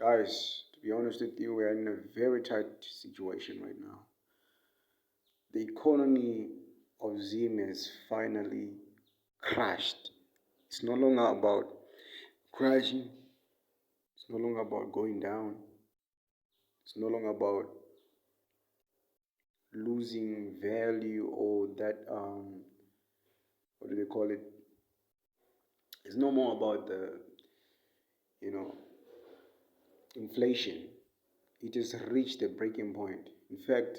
Guys, to be honest with you, we are in a very tight situation right now. The economy of Zim has finally crashed. It's no longer about crashing, it's no longer about going down, it's no longer about losing value or that, what do they call it? It's no more about you know, inflation. It has reached a breaking point. In fact,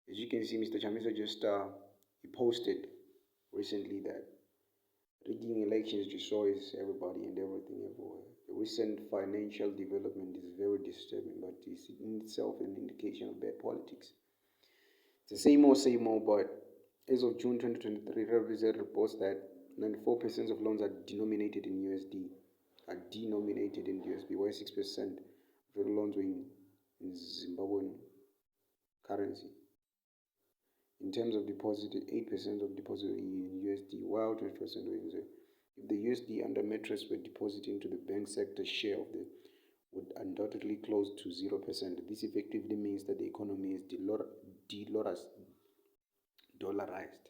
as you can see, Mr. Chamisa just he posted recently that rigging elections destroys everybody and everything everywhere. The recent financial development is very disturbing, but it's in itself an indication of bad politics. It's the same old, but as of June 2023, Representative reports that 94% of loans are denominated in USD, while 6% of the loans were in Zimbabwean currency. In terms of deposit, 8% of deposit were in USD, while 20% were in ZAR. If the USD under mattress were deposited into the bank sector, share of the would undoubtedly close to 0%. This effectively means that the economy is dollarized.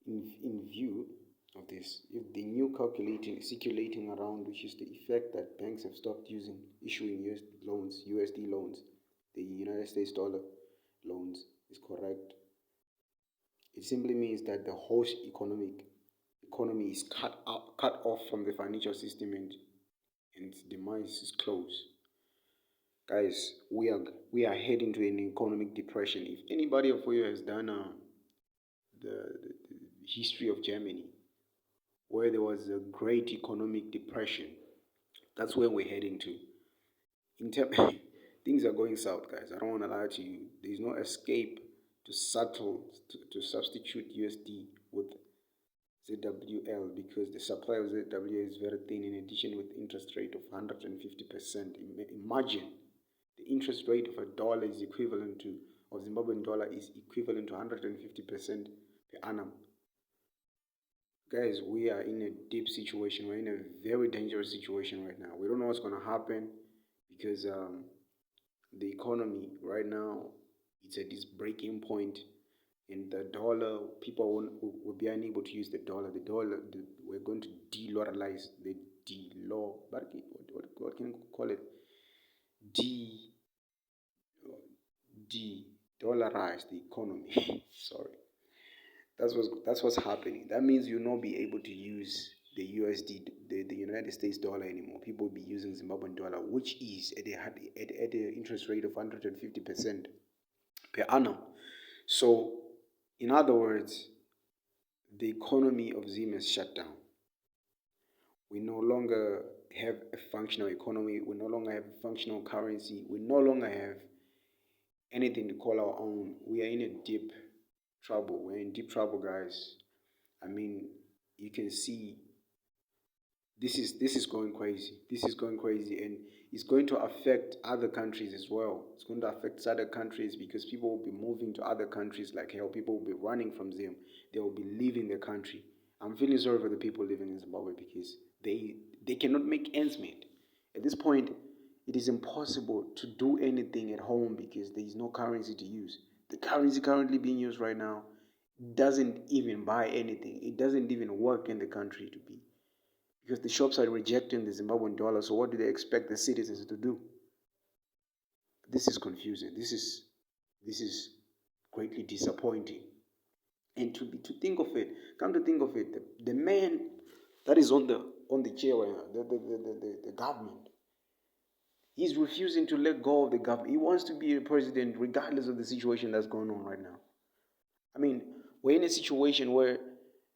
In view of this, if the new circulating around, which is the effect that banks have stopped issuing USD loans, the United States dollar loans, is correct, it simply means that the whole economy is cut off from the financial system and its demise is close. Guys, we are heading to an economic depression. If anybody of you has done the history of Germany, where there was a great economic depression, that's where we're heading to. Things are going south, guys. I don't want to lie to you. There's no escape to substitute USD with ZWL because the supply of ZWL is very thin. In addition, with interest rate of 150%, imagine the interest rate of a dollar is equivalent to, or Zimbabwean dollar is equivalent to 150% per annum. Guys, we are in a deep situation. We're in a very dangerous situation right now. We don't know what's going to happen because the economy right now, it's at this breaking point. In the dollar, people will be unable to use the dollar. We're going to de-dollarize what can you call it? De-dollarize the economy. Sorry. That's what's happening. That means you'll not be able to use the USD, the United States dollar anymore. People will be using Zimbabwean dollar, which is at an interest rate of 150% per annum. So, in other words, the economy of Zim is shut down. We no longer have a functional economy. We no longer have a functional currency. We no longer have anything to call our own. We are in a deep trouble. We're in deep trouble, guys. I mean, you can see this is going crazy. This is going crazy, and it's going to affect other countries as well. It's going to affect other countries because people will be moving to other countries like hell. People will be running from them. They will be leaving the country. I'm feeling sorry for the people living in Zimbabwe because they cannot make ends meet. At this point, it is impossible to do anything at home because there is no currency to use. The currency currently being used right now doesn't even buy anything. It doesn't even work in the country to be. Because the shops are rejecting the Zimbabwean dollar, so what do they expect the citizens to do? This is confusing. This is greatly disappointing. And to think of it, come to think of it, the man that is on the chair right now, the government, he's refusing to let go of the government. He wants to be a president regardless of the situation that's going on right now. I mean, we're in a situation where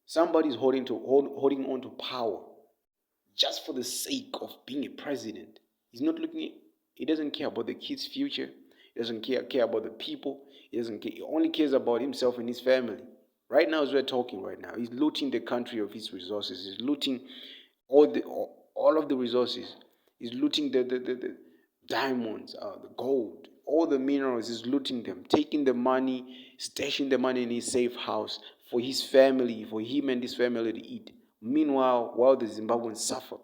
somebody's holding on to power just for the sake of being a president. He doesn't care about the kids' future. He doesn't care about the people. He only cares about himself and his family. Right now, as we're talking right now, he's looting the country of its resources. He's looting all of the resources. He's looting the diamonds, the gold, all the minerals. He's looting them, taking the money, stashing the money in his safe house for his family, for him and his family to eat. Meanwhile, while the Zimbabweans suffer.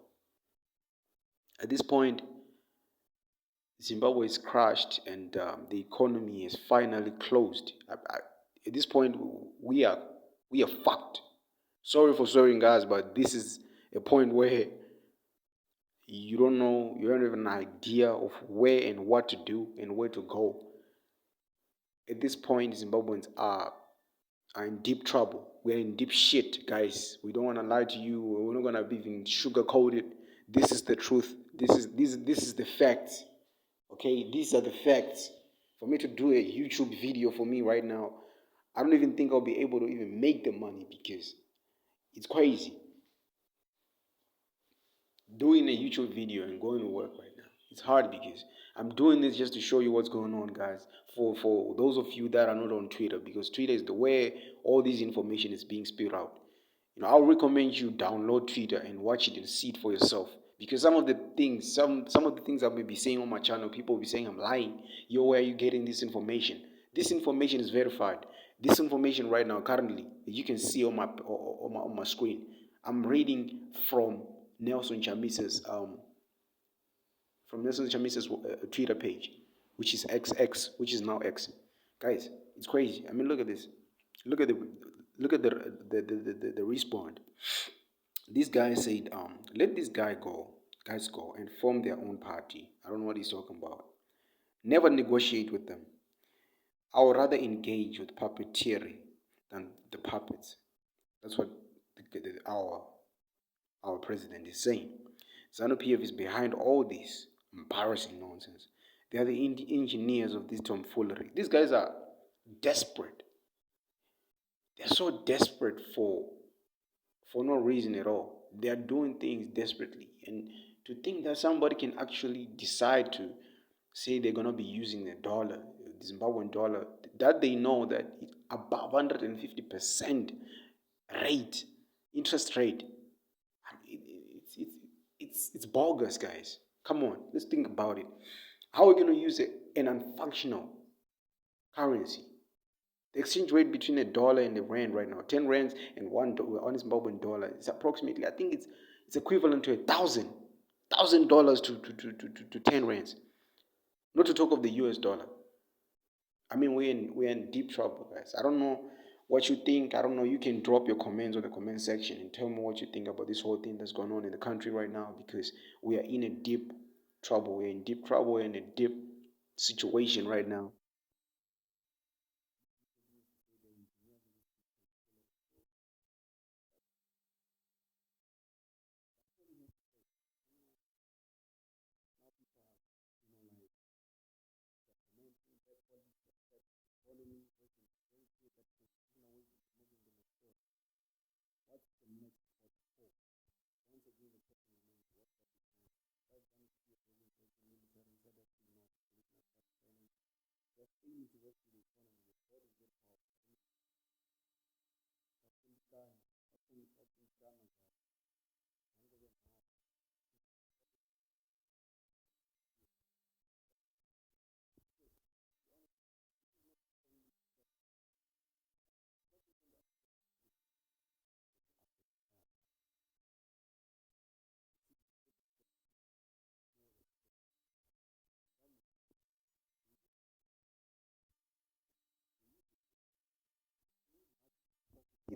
At this point, Zimbabwe is crashed and the economy is finally closed. At this point, we are we are fucked. Sorry for swearing, guys, but this is a point where you don't know, you don't have an idea of where and what to do and where to go. At this point, Zimbabweans are in deep trouble. We're in deep shit, guys. We don't want to lie to you. We're not gonna be even sugarcoat it. This is the truth. This is the facts. Okay, these are the facts. For me to do a YouTube video for me right now, I don't even think I'll be able to even make the money because it's crazy. Doing a YouTube video and going to work right now. It's hard because I'm doing this just to show you what's going on, guys. For those of you that are not on Twitter, because Twitter is the way all this information is being spewed out. I'll recommend you download Twitter and watch it and see it for yourself. Because some of the things I may be saying on my channel, people will be saying I'm lying. Yo, where are you getting this information? This information is verified. This information right now, currently, you can see on my screen. I'm reading from Nelson Chamisa's Twitter page, which is XX, which is now X. Guys, it's crazy. I mean, look at this. Look at the respond. This guy said, let this guys go and form their own party. I don't know what he's talking about. Never negotiate with them. I would rather engage with puppeteering than the puppets. That's what our president is saying. ZANU-PF is behind all this embarrassing nonsense. They are the engineers of this tomfoolery. These guys are desperate. They're so desperate for no reason at all. They are doing things desperately. And to think that somebody can actually decide to say they're going to be using the dollar, the Zimbabwean dollar, that they know that it's above 150% rate, interest rate. It's bogus, guys. Come on, let's think about it. How are we going to use an unfunctional currency? The exchange rate between a dollar and the rand right now, 10 rands and one Zimbabwean dollar, is approximately, I think it's equivalent to $1,000 to 10 rands. Not to talk of the US dollar. I mean, we're in deep trouble, guys. I don't know what you think. I don't know. You can drop your comments on the comment section and tell me what you think about this whole thing that's going on in the country right now, because we are in a deep trouble. We're in deep trouble. We're in a deep situation right now.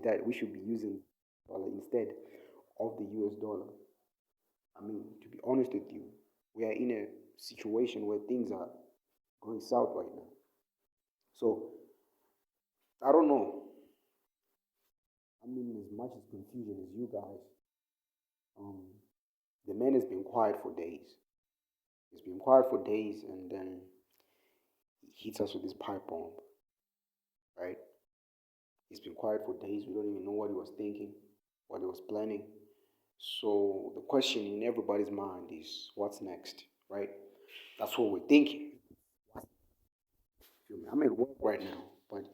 That we should be using dollar instead of the US dollar. I mean, to be honest with you, we are in a situation where things are going south right now. So I don't know. I mean, as much as confusion as you guys, um, the man has been quiet for days. He's been quiet for days, and then he hits us with this pipe bomb, right? He's been quiet for days. We don't even know what he was thinking, what he was planning. So the question in everybody's mind is, what's next, right? That's what we're thinking. I'm at work right now, but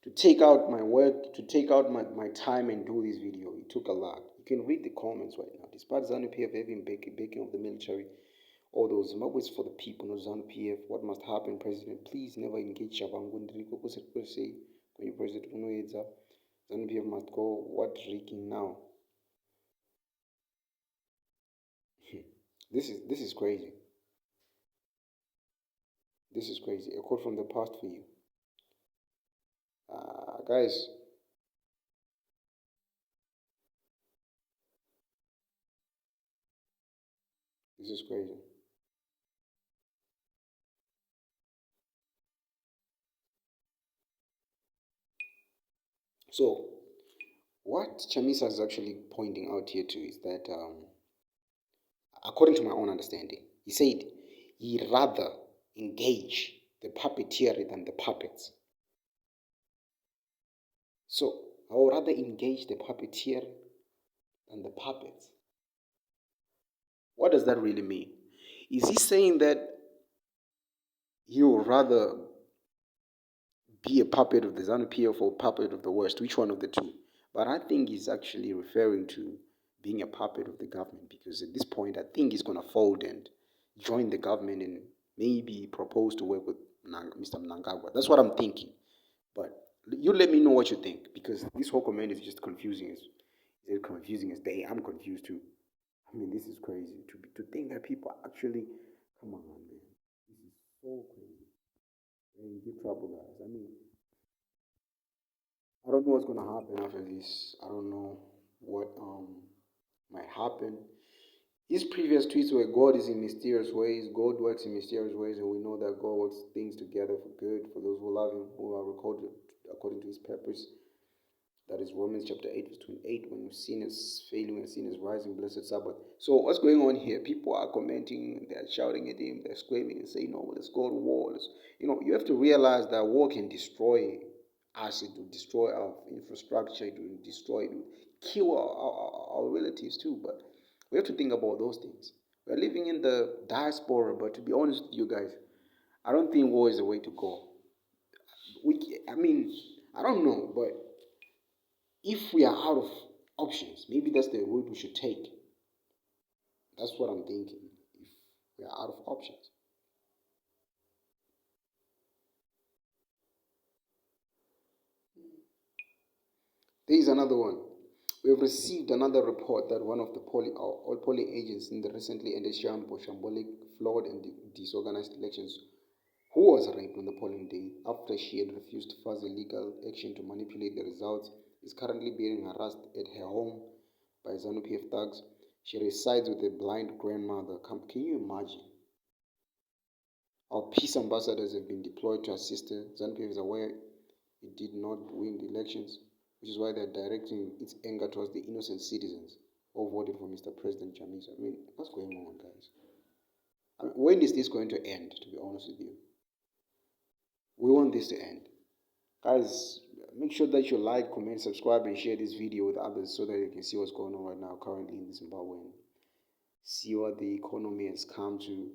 to take out my work, to take out my time and do this video, it took a lot. You can read the comments right now. Despite ZANU-PF having backing of the military, all those Zimbabwe's for the people, no ZANU-PF, what must happen, President? Please never engage Shabangu. Ndriko say when you President Unoedza, ZANU-PF must go. What rigging now? This is crazy. This is crazy. A quote from the past for you. Guys, this is crazy. So, what Chamisa is actually pointing out here too is that, according to my own understanding, he said he rather engage the puppeteer than the puppets. So, I would rather engage the puppeteer than the puppets. What does that really mean? Is he saying that he would rather be a puppet of the ZANU PF or puppet of the West? Which one of the two? But I think he's actually referring to being a puppet of the government, because at this point, I think he's going to fold and join the government and maybe propose to work with Mr. Mnangagwa. That's what I'm thinking. But you let me know what you think, because this whole comment is just confusing. It's confusing as day. I'm confused too. I mean, this is crazy to think that people actually, come on, man. This is so crazy. We're in deep trouble, guys. I mean, I don't know what's gonna happen after this. I don't know what might happen. His previous tweets were God is in mysterious ways, God works in mysterious ways, and we know that God works things together for good for those who love him, who are recorded according to his purpose. That is Romans chapter 8, verse 28. When sin is failing and sin is rising, blessed Sabbath. So what's going on here? People are commenting, they're shouting at him, they're screaming and saying, no, let's go to war. You have to realize that war can destroy us, it will destroy our infrastructure, it will destroy, it will kill our relatives too. But we have to think about those things. We're living in the diaspora, but to be honest with you guys, I don't think war is the way to go. I mean, I don't know, but if we are out of options, maybe that's the route we should take. That's what I'm thinking. If we are out of options. There is another one. We have received another report that one of the all polling agents in the recently ended shambolic, flawed, and disorganized elections, who was raped on the polling day after she had refused to further legal action to manipulate the results, is currently being harassed at her home by ZANU-PF thugs. She resides with a blind grandmother. Can you imagine? Our peace ambassadors have been deployed to assist her. ZANU-PF is aware it did not win the elections, which is why they're directing its anger towards the innocent citizens who voted for Mr. President Chamisa. I mean, what's going on, guys? I mean, when is this going to end, to be honest with you? We want this to end. Guys, make sure that you like, comment, subscribe, and share this video with others so that you can see what's going on right now currently in Zimbabwe and see what the economy has come to.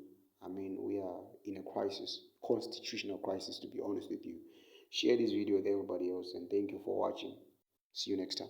I mean, we are in a crisis, constitutional crisis, to be honest with you. Share this video with everybody else, and thank you for watching. See you next time.